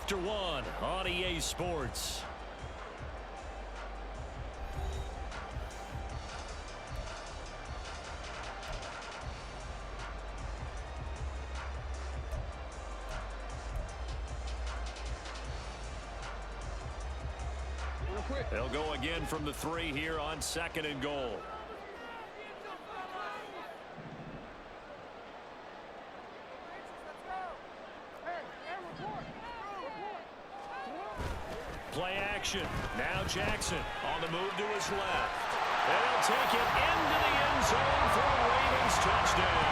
after one on EA Sports. They'll go again from the 3 here on 2nd and goal. Play action. Now Jackson on the move to his left. They'll take it into the end zone for a Ravens touchdown.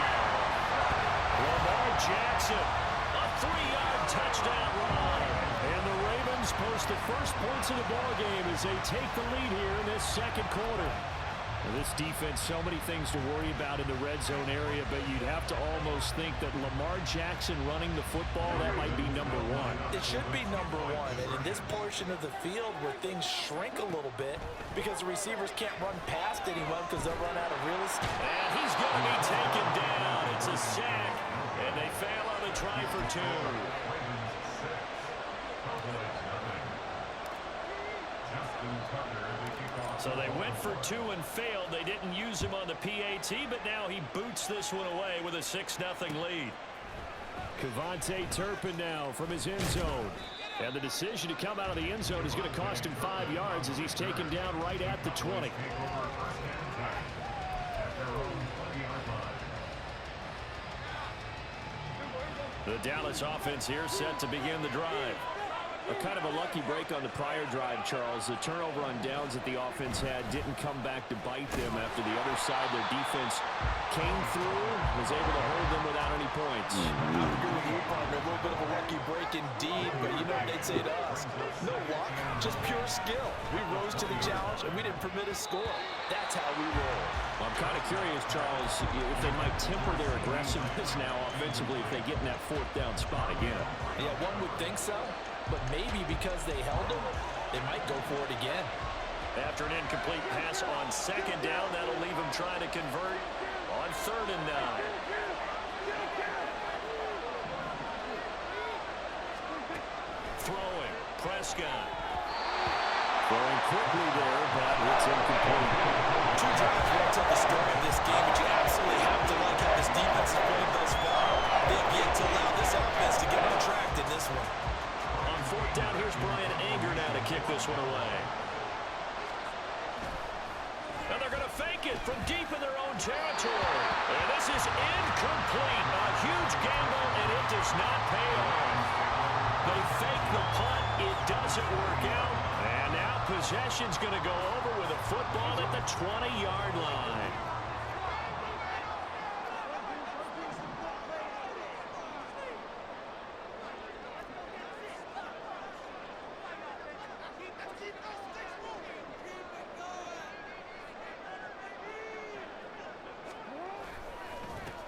Lamar Jackson, a 3-yard touchdown run. And the Ravens post the first points of the ball game as they take the lead here in this 2nd quarter. Now, this defense, so many things to worry about in the red zone area, but you'd have to almost think that Lamar Jackson running the football, that might be number 1. It should be number 1, and in this portion of the field where things shrink a little bit because the receivers can't run past anyone because they'll run out of real estate. And he's going to be taken down. It's a sack, and they fail on the try for 2. So they went for 2 and failed. They didn't use him on the PAT, but now he boots this one away with a 6-0 lead. Kevontae Turpin now from his end zone. And the decision to come out of the end zone is going to cost him 5 yards as he's taken down right at the 20. The Dallas offense here set to begin the drive. A kind of a lucky break on the prior drive, Charles. The turnover on downs that the offense had didn't come back to bite them after the other side. Their defense came through, was able to hold them without any points. I agree with you, partner. A little bit of a lucky break indeed, but you know what they'd say to us? No luck, just pure skill. We rose to the challenge, and we didn't permit a score. That's how we roll. Well, I'm kind of curious, Charles, if they might temper their aggressiveness now offensively if they get in that 4th down spot again. Yeah, one would think so. But maybe because they held him, they might go for it again. After an incomplete pass on 2nd down, that'll leave him trying to convert on 3rd and 9. Throwing, Prescott. Throwing quickly there, but it's incomplete. 2 drives right to the start of this game, but you absolutely have to like how this defense is playing thus far. They have yet to allow this offense to get on track in this one. 4th down, here's Brian Anger now to kick this one away. And they're going to fake it from deep in their own territory. And this is incomplete. A huge gamble, and it does not pay off. They fake the punt. It doesn't work out. And now possession's going to go over with a football at the 20-yard line.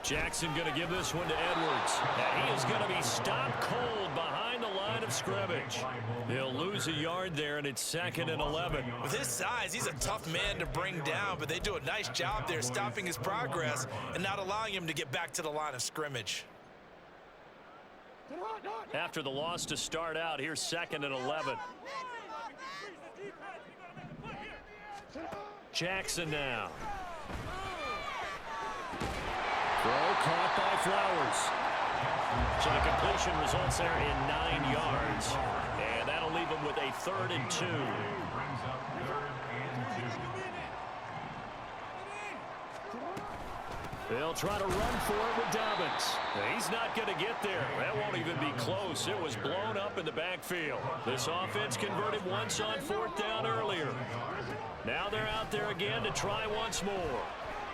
Jackson going to give this one to Edwards. And he is going to be stopped cold behind the line of scrimmage. He'll lose a yard there, and it's 2nd and 11. With his size, he's a tough man to bring down, but they do a nice job there stopping his progress and not allowing him to get back to the line of scrimmage. After the loss to start out, here's 2nd and 11. Jackson now. Throw caught by Flowers. So the completion results there in 9 yards. And that'll leave him with a 3rd and 2. They'll try to run for it with Dobbins. He's not going to get there. That won't even be close. It was blown up in the backfield. This offense converted once on 4th down earlier. Now they're out there again to try once more.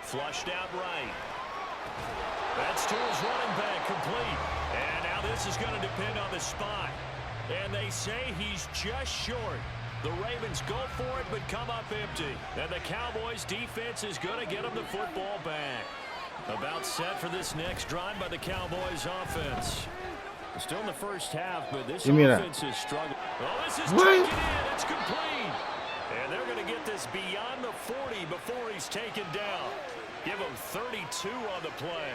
Flushed out right. That's to his running back, complete. And now this is going to depend on the spot. And they say he's just short. The Ravens go for it but come up empty. And the Cowboys defense is going to get them the football back. About set for this next drive by the Cowboys offense. Still in the first half, but this offense is struggling. Oh, this is taken in. It's complete. And they're going to get this beyond the 40 before he's taken down. Give him 32 on the play.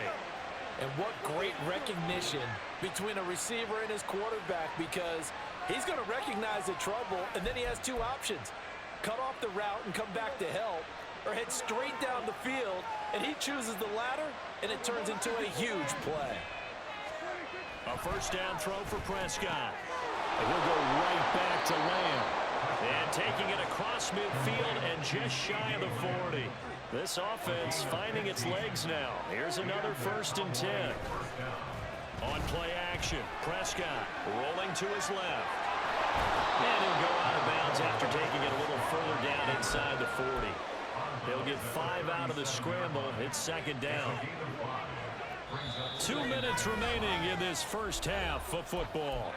And what great recognition between a receiver and his quarterback, because he's going to recognize the trouble, and then he has two options. Cut off the route and come back to help, or head straight down the field, and he chooses the latter, and it turns into a huge play. A first down throw for Prescott. And he'll go right back to Lamb. And taking it across midfield and just shy of the 40. This offense finding its legs now. Here's another 1st and 10. On play action, Prescott rolling to his left. And he'll go out of bounds after taking it a little further down inside the 40. He'll get 5 out of the scramble. It's 2nd down. 2 minutes remaining in this first half of football.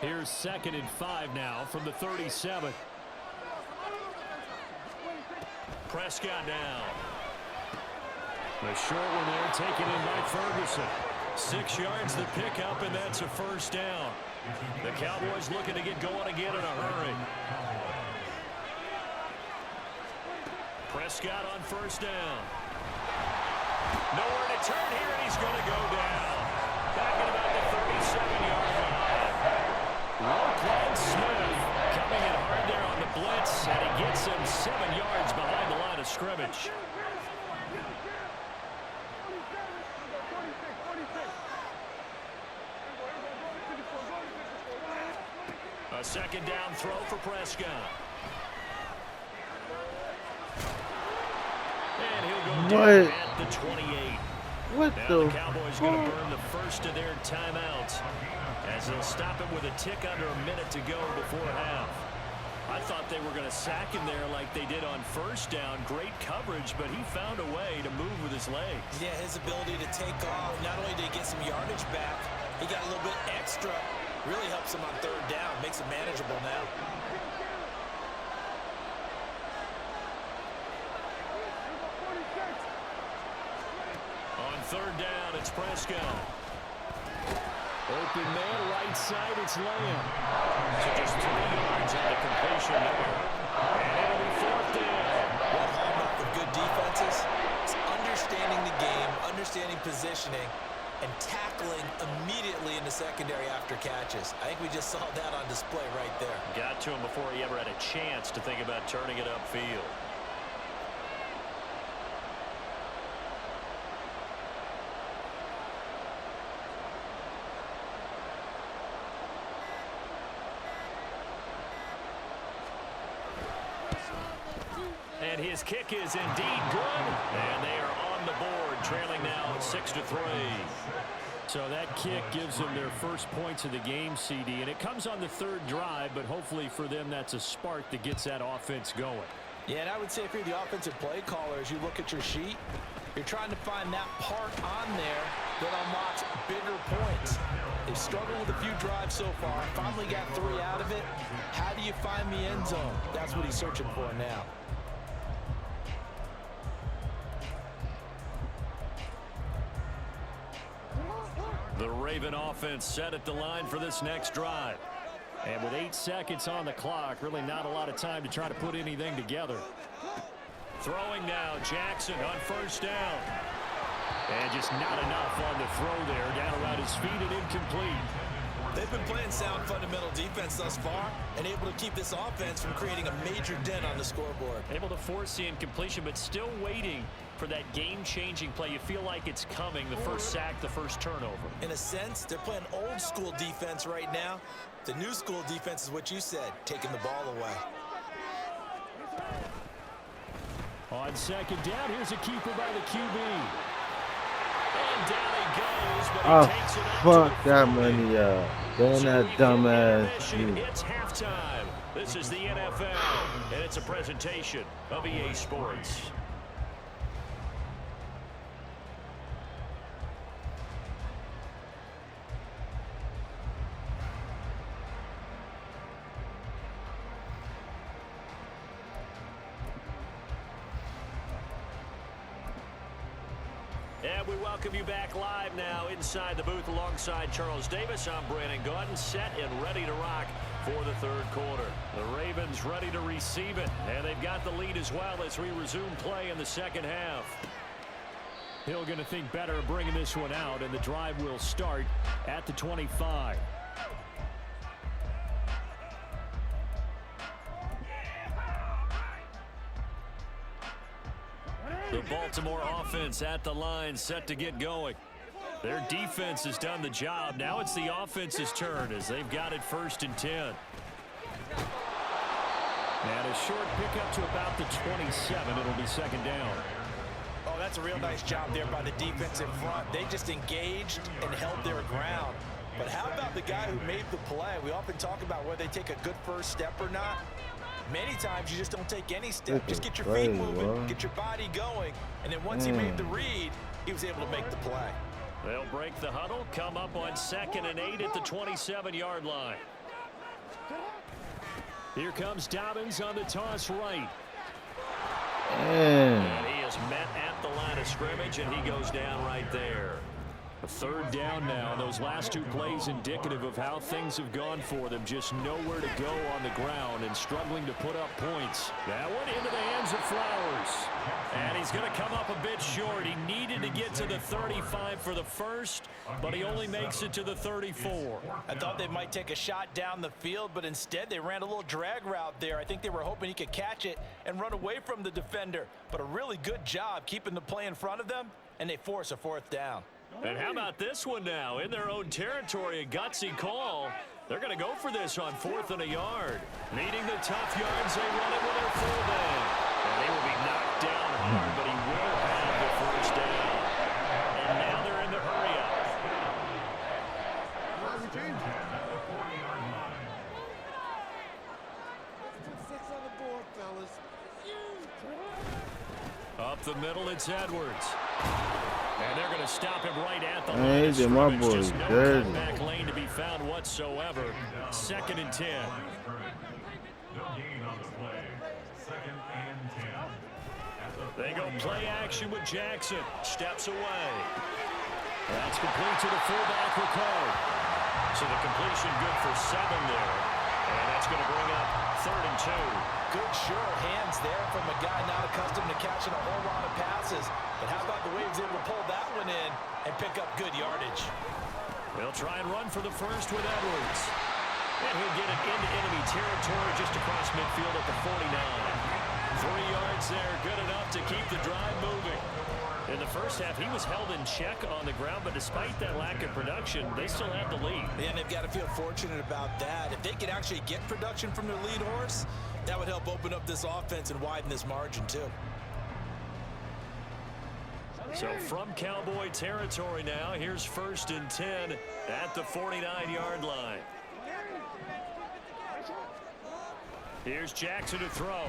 Here's 2nd and 5 now from the 37. Prescott now. The short one there taken in by Ferguson. 6 yards the pickup, and that's a first down. The Cowboys looking to get going again in a hurry. Prescott on first down. Nowhere to turn here, and he's going to go down. Back at about the 37-yard line. Roquan Smith coming in hard there on the blitz, and he gets him 7 yards behind the line of scrimmage. A 2nd down throw for Prescott. And he'll go down at the 28. What now the Cowboys going to burn the first of their timeouts as they'll stop it with a tick under a minute to go before half. I thought they were going to sack him there like they did on first down. Great coverage, but he found a way to move with his legs. Yeah, his ability to take off. Not only did he get some yardage back, he got a little bit extra. Really helps him on 3rd down. Makes it manageable now. On 3rd down, it's Prescott. Open man, right side, it's Lamb. So just 3 yards on the completion there. And it'll be 4th down. What hallmark of good defenses? It's understanding the game, understanding positioning, and tackling immediately in the secondary after catches. I think we just saw that on display right there. Got to him before he ever had a chance to think about turning it upfield. And his kick is indeed good. And they are on the board, trailing now 6-3. So that kick gives them their first points of the game, CD. And it comes on the 3rd drive, but hopefully for them that's a spark that gets that offense going. Yeah, and I would say if you're the offensive play caller, as you look at your sheet, you're trying to find that part on there that unlocks bigger points. They've struggled with a few drives so far. Finally got 3 out of it. How do you find the end zone? That's what he's searching for now. The Raven offense set at the line for this next drive. And with 8 seconds on the clock, really not a lot of time to try to put anything together. Throwing now, Jackson on first down. And just not enough on the throw there. Down around his feet and incomplete. They've been playing sound fundamental defense thus far and able to keep this offense from creating a major dent on the scoreboard. Able to force the incompletion, but still waiting for that game-changing play. You feel like it's coming, the first sack, the first turnover. In a sense, they're playing old school defense right now. The new school defense is what you said, taking the ball away. On 2nd down, here's a keeper by the QB. And down he goes, but he takes it up fuck that money up. Damn that dumbass. It's halftime. This is the NFL, and it's a presentation of EA Sports. And we welcome you back live now inside the booth alongside Charles Davis. I'm Brandon Gaudin, set and ready to rock for the 3rd quarter. The Ravens ready to receive it, and they've got the lead as well as we resume play in the 2nd half. Hill going to think better of bringing this one out, and the drive will start at the 25. The Baltimore offense at the line, set to get going. Their defense has done the job. Now it's the offense's turn as they've got it 1st and 10. And a short pickup to about the 27. It'll be 2nd down. Oh, that's a real nice job there by the defense in front. They just engaged and held their ground. But how about the guy who made the play? We often talk about whether they take a good first step or not. Many times you just don't take any step. Just get your feet moving, get your body going. And then once he made the read, he was able to make the play. They'll break the huddle, come up on 2nd and 8 at the 27-yard line. Here comes Dobbins on the toss right. And he is met at the line of scrimmage, and he goes down right there. A 3rd down now. Those last 2 plays indicative of how things have gone for them. Just nowhere to go on the ground and struggling to put up points. That one into the hands of Flowers. And he's going to come up a bit short. He needed to get to the 35 for the first, but he only makes it to the 34. I thought they might take a shot down the field, but instead they ran a little drag route there. I think they were hoping he could catch it and run away from the defender. But a really good job keeping the play in front of them, and they force a 4th down. And how about this one now? In their own territory, a gutsy call. They're going to go for this on 4th and a yard. Needing the tough yards, they run it with their fullback. And they will be knocked down hard, but he will have the 1st down. And now they're in the hurry up. Up the middle, it's Edwards. And they're going to stop him right at the line of scrimmage. Just no cutback lane to be found whatsoever. 2nd and 10. They go play action with Jackson. Steps away. That's complete to the fullback, Ricard. So the completion good for 7 there. And that's going to bring up 3rd and 2. Good sure hands there from a guy not accustomed to catching a whole lot of passes. But how about the way he was able to pull that one in and pick up good yardage? They'll try and run for the first with Edwards. And he'll get it into enemy territory just across midfield at the 49. 3 yards there, good enough to keep the drive moving. In the first half, he was held in check on the ground, but despite that lack of production, they still have the lead. Yeah, and they've got to feel fortunate about that. If they could actually get production from their lead horse, that would help open up this offense and widen this margin, too. So from Cowboy territory now, here's 1st and 10 at the 49-yard line. Here's Jackson to throw.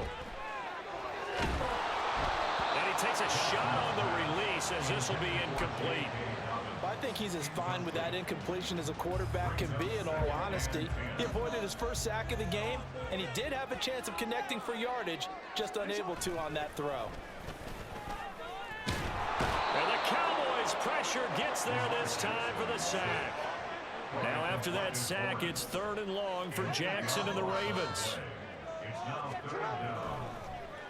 And he takes a shot on the release as this will be incomplete. I think he's as fine with that incompletion as a quarterback can be, in all honesty. He avoided his first sack of the game, and he did have a chance of connecting for yardage, just unable to on that throw. And the Cowboys' pressure gets there this time for the sack. Now after that sack, it's 3rd and long for Jackson and the Ravens.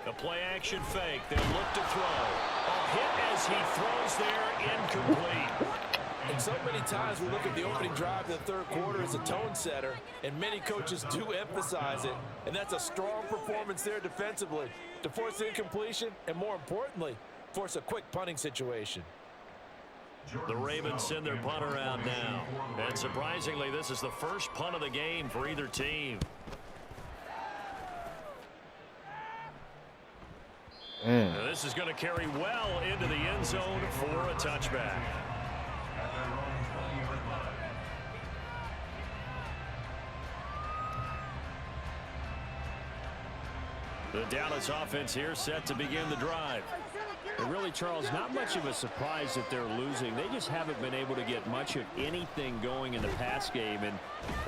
The play-action fake. They look to throw. A hit as he throws there, incomplete. And so many times we look at the opening drive of the 3rd quarter as a tone setter, and many coaches do emphasize it. And that's a strong performance there defensively to force incompletion and, more importantly, force a quick punting situation. The Ravens send their punter out now. And surprisingly, this is the first punt of the game for either team. Now this is going to carry well into the end zone for a touchback. The Dallas offense here set to begin the drive. And really, Charles, not much of a surprise that they're losing. They just haven't been able to get much of anything going in the pass game. And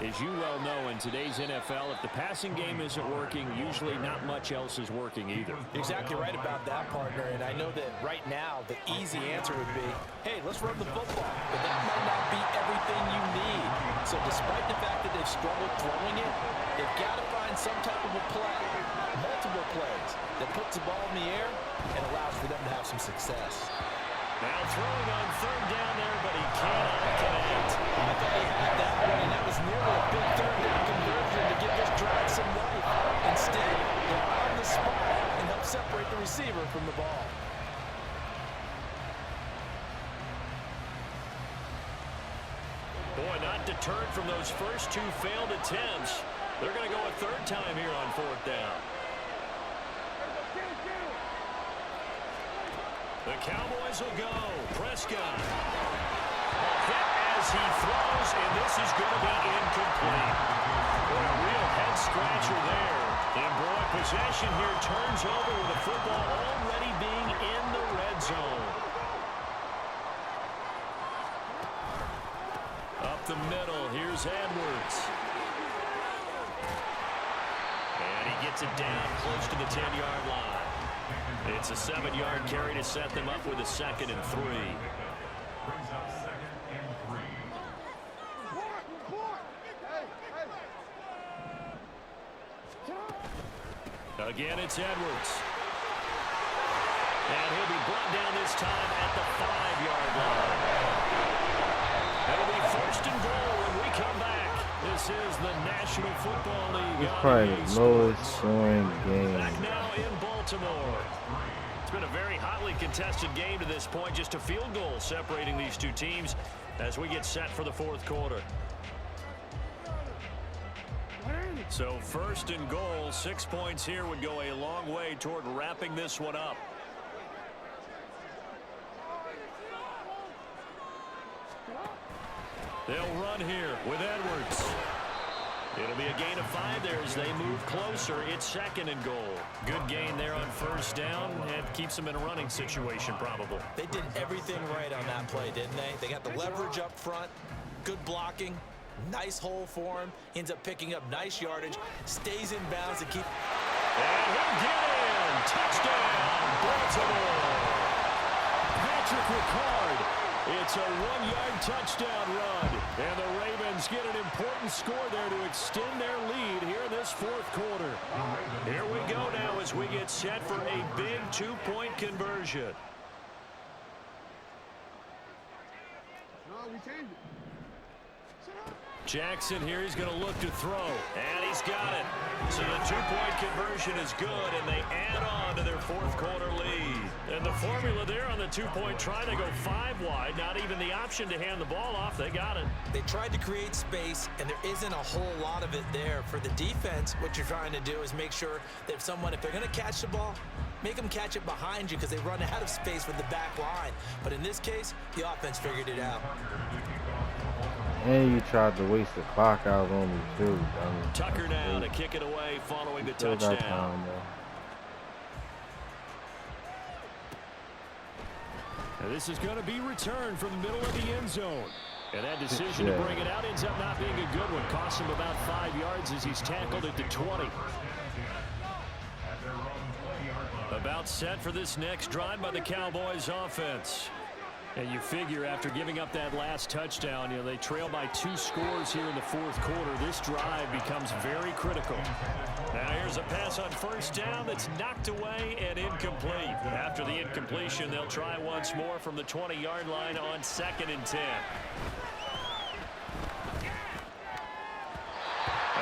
as you well know, in today's NFL, if the passing game isn't working, usually not much else is working either. Exactly right about that, partner. And I know that right now the easy answer would be, hey, let's run the football. But that might not be everything you need. So despite the fact that they've struggled throwing it, they've got to find some type of a play, multiple plays, that puts the ball in the air and allows for them to have some success. Now throwing on third down there, but he cannot connect. I thought he had that one, and that was nearly a big third down conversion to give this drive some life. Instead, they're on the spot and help separate the receiver from the ball. Boy, not deterred from those first two failed attempts. They're going to go a third time here on fourth down. The Cowboys will go. Prescott. Hit as he throws, and this is going to be incomplete. Boy, a real head-scratcher there. And, boy, possession here turns over with the football already being in the red zone. Up the middle, here's Edwards. And he gets it down close to the 10-yard line. It's a 7-yard carry to set them up with a 2nd and 3. Again, it's Edwards. And he'll be brought down this time at the 5-yard line. It'll be 1st and goal when we come back. This is the National Football League. It's probably the lowest scoring game. Back now in Baltimore. It's been a very hotly contested game to this point. Just a field goal separating these two teams as we get set for the fourth quarter. So 1st and goal, 6 points here would go a long way toward wrapping this one up. They'll run here with Edwards. It'll be a gain of 5 there as they move closer. It's 2nd and goal. Good gain there on 1st down and keeps them in a running situation probably. They did everything right on that play, didn't they? They got the leverage up front, good blocking, nice hole for him, ends up picking up nice yardage, stays in bounds to keep. And he'll get in. Touchdown, Baltimore. Patrick Ricard. It's a 1-yard touchdown run. And the Ravens get an important score there to extend their lead here in this fourth quarter. Here we go now as we get set for a big 2-point conversion. Jackson here, he's going to look to throw, and he's got it. So the 2-point conversion is good, and they add on to their fourth quarter lead. And the formula there on the 2-point try, they go 5 wide, not even the option to hand the ball off. They got it. They tried to create space, and there isn't a whole lot of it there. For the defense, what you're trying to do is make sure that if they're going to catch the ball, make them catch it behind you because they run out of space with the back line. But in this case, the offense figured it out. And you tried to waste the clock out on me too, dummy. Tucker now to kick it away following the touchdown. And this is going to be returned from the middle of the end zone. And that decision to bring it out ends up not being a good one. Costs him about 5 yards as he's tackled at the 20. About set for this next drive by the Cowboys offense. And you figure after giving up that last touchdown, they trail by 2 scores here in the fourth quarter. This drive becomes very critical. Now here's a pass on 1st down that's knocked away and incomplete. After the incompletion, they'll try once more from the 20-yard line on 2nd and 10.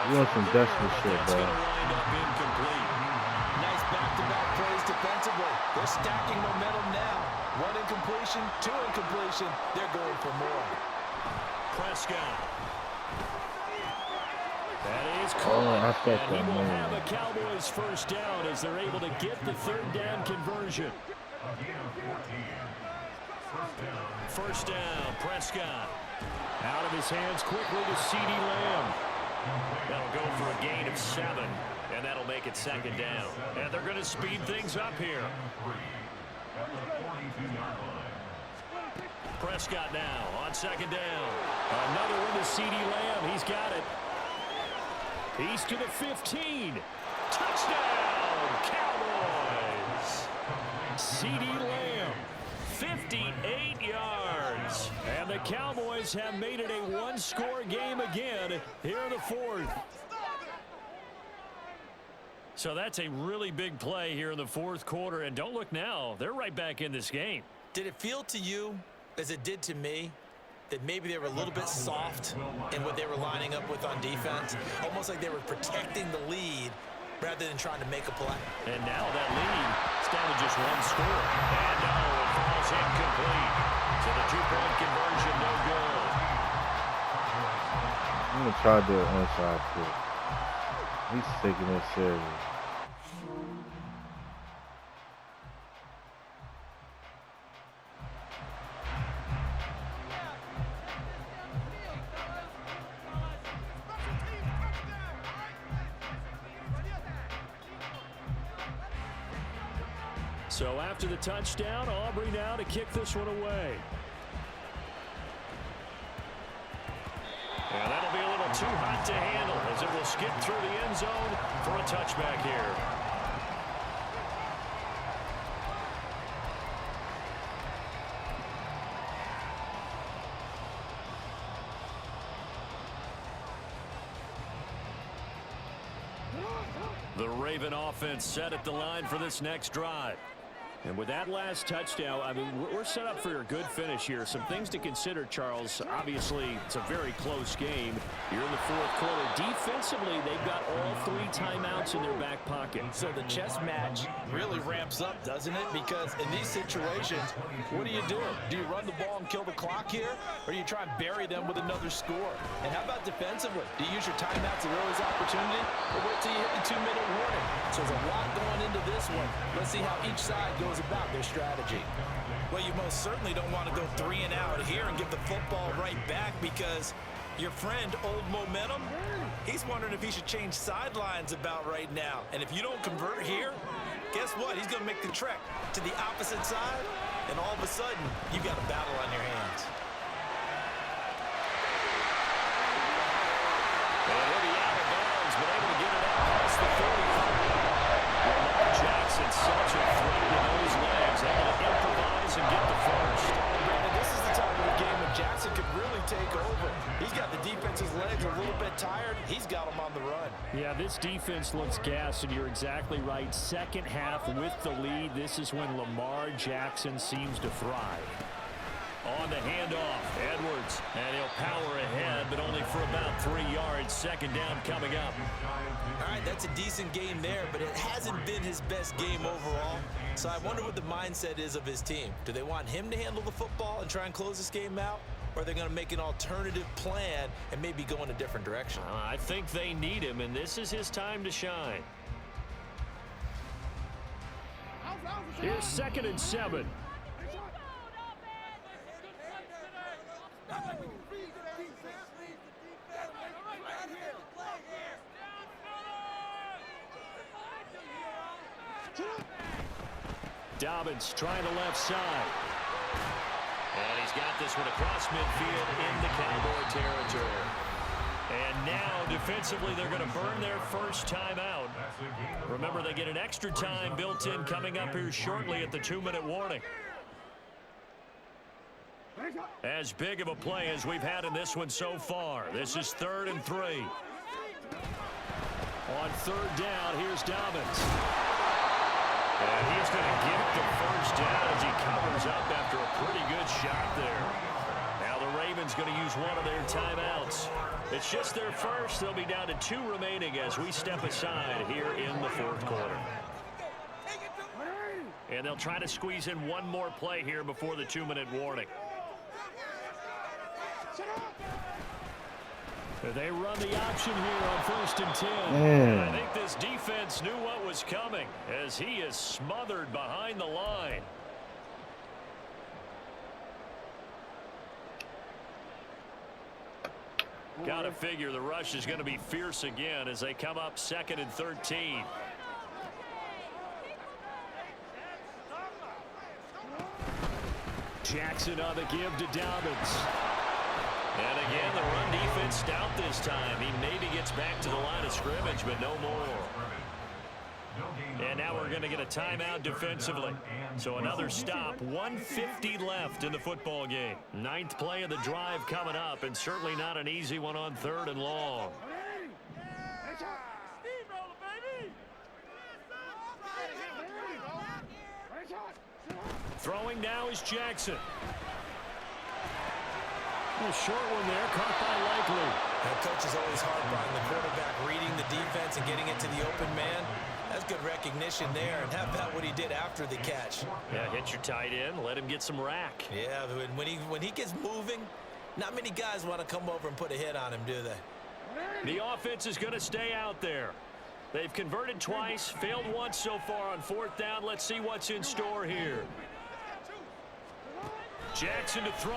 You want some desperate shit, That's bro. going to wind up incomplete. Nice back-to-back plays defensively. They're stacking momentum now. 1 incompletion, 2 incompletion. They're going for more. Prescott. That is Oh, I caught. thought And he that will man. have a Cowboys 1st down as they're able to get the 3rd down conversion. 1st down, Prescott. Out of his hands quickly to CeeDee Lamb. That'll go for a gain of 7, and that'll make it 2nd down. And they're going to speed things up here. Prescott now on 2nd down. Another one to CeeDee Lamb. He's got it. He's to the 15. Touchdown, Cowboys. CeeDee Lamb, 58 yards. And the Cowboys have made it a 1-score game again here in the fourth. So that's a really big play here in the fourth quarter. And don't look now, they're right back in this game. Did it feel to you, as it did to me, that maybe they were a little bit soft in what they were lining up with on defense? Almost like they were protecting the lead rather than trying to make a play. And now that lead is down to just one score. And no, it falls incomplete. So the two-point conversion, no good. I'm going to try the onside kick. He's taking it serious. So after the touchdown, Aubrey now to kick this one away. And that'll be a little too hot to handle as it will skip through the end zone for a touchback here. The Raven offense set at the line for this next drive. And with that last touchdown, I mean, we're set up for a good finish here. Some things to consider, Charles. Obviously, it's a very close game. You're in the fourth quarter. Defensively, they've got all 3 timeouts in their back pocket. So the chess match really ramps up, doesn't it? Because in these situations, what do you do? Do you run the ball and kill the clock here? Or do you try and bury them with another score? And how about defensively? Do you use your timeouts at early's opportunity? Or wait till you hit the 2-minute warning? So there's a lot going into this one. Let's see how each side goes about their strategy. Well, you most certainly don't want to go 3 and out here and give the football right back, because your friend, Old Momentum, he's wondering if he should change sidelines about right now. And if you don't convert here, guess what? He's going to make the trek to the opposite side, and all of a sudden, you've got a battle on your hands. And he'll be out of bounds, but able to get it out past the 45. Jackson, such a threat with those legs, able to improvise and get the first. Brandon, this is the time of the game when Jackson could really take over. He's got the defense's legs a little bit tired. He's got them on the run. Yeah, this defense looks gassed, and you're exactly right. Second half with the lead, this is when Lamar Jackson seems to thrive. On the handoff, Edwards, and he'll power ahead, but only for about 3 yards. Second down coming up. All right, that's a decent game there, but it hasn't been his best game overall. So I wonder what the mindset is of his team. Do they want him to handle the football and try and close this game out? Or are they going to make an alternative plan and maybe go in a different direction? I think they need him, and this is his time to shine. Here's 2nd and 7. Dobbins trying the left side. And he's got this one across midfield into Cowboy territory. And now, defensively, they're going to burn their first timeout. Remember, they get an extra time built in coming up here shortly at the 2-minute warning. As big of a play as we've had in this one so far. This is 3rd and 3. On 3rd down, here's Dobbins. And he's going to get the first down as he covers up after a pretty good shot there. Now the Ravens going to use one of their timeouts. It's just their first. They'll be down to 2 remaining as we step aside here in the 4th quarter. And they'll try to squeeze in one more play here before the 2-minute warning. They run the option here on 1st and 10. I think this defense knew what was coming as he is smothered behind the line. Got to figure the rush is going to be fierce again as they come up 2nd and 13. Jackson on the give to Dobbins. And again, the run defense stout this time. He maybe gets back to the line of scrimmage, but no more. And now we're going to get a timeout defensively. So another stop. 1:50 left in the football game. 9th play of the drive coming up, and certainly not an easy one on 3rd and long. Throwing now is Jackson. A short one there, caught by Likely. That coach is always hard by the quarterback reading the defense and getting it to the open man. That's good recognition there, and how about what he did after the catch? Yeah, hit your tight end, let him get some rack. Yeah, when he gets moving, not many guys want to come over and put a hit on him, do they? The offense is going to stay out there. They've converted twice, failed once so far on fourth down. Let's see what's in store here. Jackson to throw.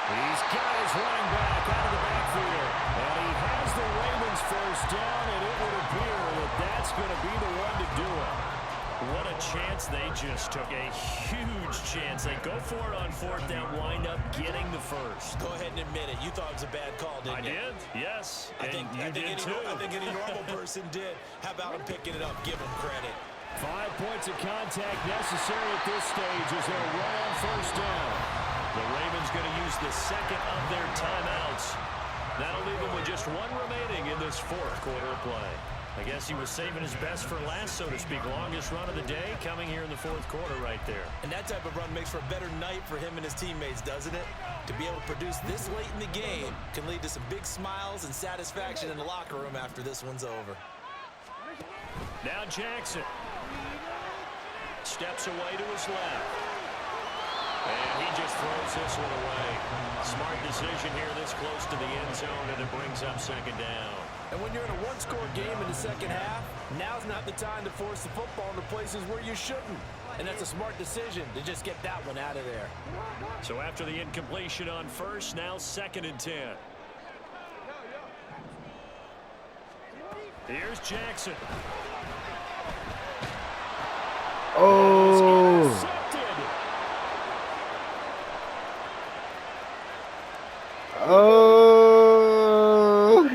He's got his running back out of the backfield. And he has the Ravens first down, and it would appear that that's going to be the one to do it. What a chance they just took. A huge chance. They go for it on fourth down, wind up getting the first. Go ahead and admit it. You thought it was a bad call, didn't you? I did, yes. I think any normal person did. How about him picking it up? Give him credit. 5 points of contact necessary at this stage as they'll run on first down. The Ravens going to use the second of their timeouts. That'll leave them with just one remaining in this fourth quarter of play. I guess he was saving his best for last, so to speak. Longest run of the day coming here in the fourth quarter right there. And that type of run makes for a better night for him and his teammates, doesn't it? To be able to produce this late in the game can lead to some big smiles and satisfaction in the locker room after this one's over. Now Jackson steps away to his left. And he just throws this one away. Smart decision here this close to the end zone, and it brings up second down. And when you're in a one-score game in the second half, now's not the time to force the football into places where you shouldn't. And that's a smart decision to just get that one out of there. So after the incompletion on first, now 2nd and 10. Here's Jackson. Oh! Oh!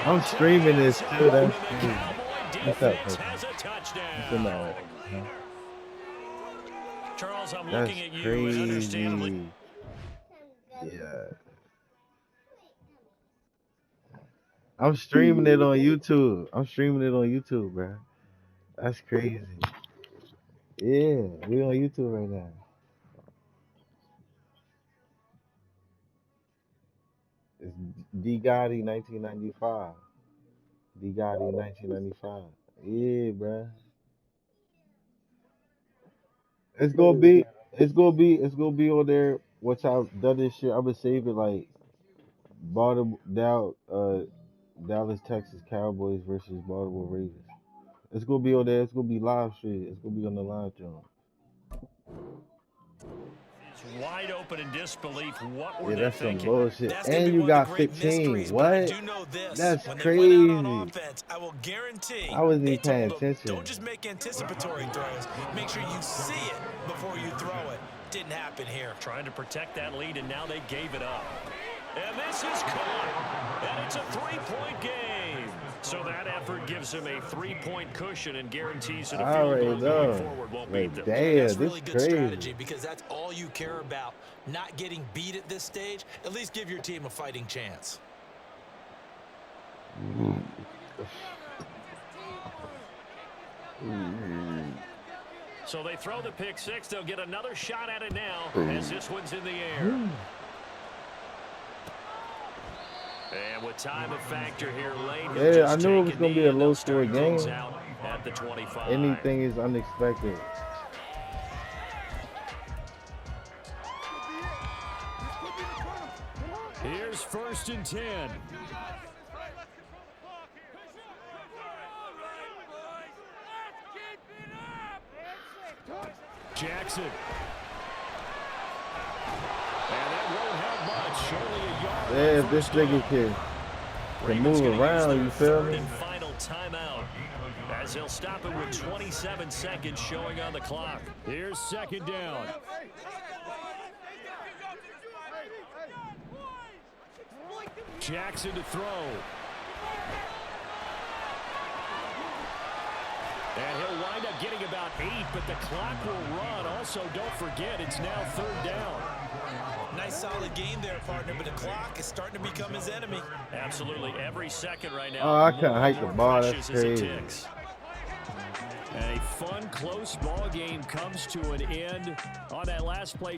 I'm streaming this too. That's crazy. What's up, Charles, I'm that's looking at you crazy. and understandably. Yeah. I'm streaming it on YouTube. Bro. That's crazy. Yeah, we on YouTube right now. It's D Gotti 1995. D Gotti 1995. Yeah, bro. It's gonna be on there. Once I've done this shit, I'm gonna save it like Baltimore, Dallas, Texas Cowboys versus Baltimore Ravens. It's gonna be on there. It's gonna be live stream. It's gonna be on the live channel. It's wide open in disbelief. What were they That's some thinking? bullshit. That's And you got 15. What? I do know this. That's when crazy. They went out on offense, I will guarantee I wasn't they even paying told them, attention. don't just make anticipatory throws. Make sure you see it before you throw it. Didn't happen here. Trying to protect that lead, and now they gave it up. And this is caught. And it's a 3-point game. So that effort gives him a 3-point cushion and guarantees that a I field already goal know. going forward won't Like, beat them. damn, That's this really good crazy. strategy because that's all you care about. Not getting beat at this stage. At least give your team a fighting chance. So they throw the pick six. They'll get another shot at it now as this one's in the air. And with time a factor here late, Yeah, I knew it was gonna be a low-score game. At the 25. Anything is unexpected. Here's 1st and 10. Jackson. And that won't have much. Only a yard. Yeah, if this nigga can move around, you feel me? And final timeout as they'll stop it with 27 seconds showing on the clock. Here's 2nd down. Jackson to throw. And he'll wind up getting about 8, but the clock will run. Also, don't forget, it's now 3rd down. Nice nice, solid game there, partner, but the clock is starting to become his enemy. Absolutely. Every second right now. Oh, I can't more hike and the more ball. That's precious as it crazy. ticks. And a fun, close ball game comes to an end on that last play.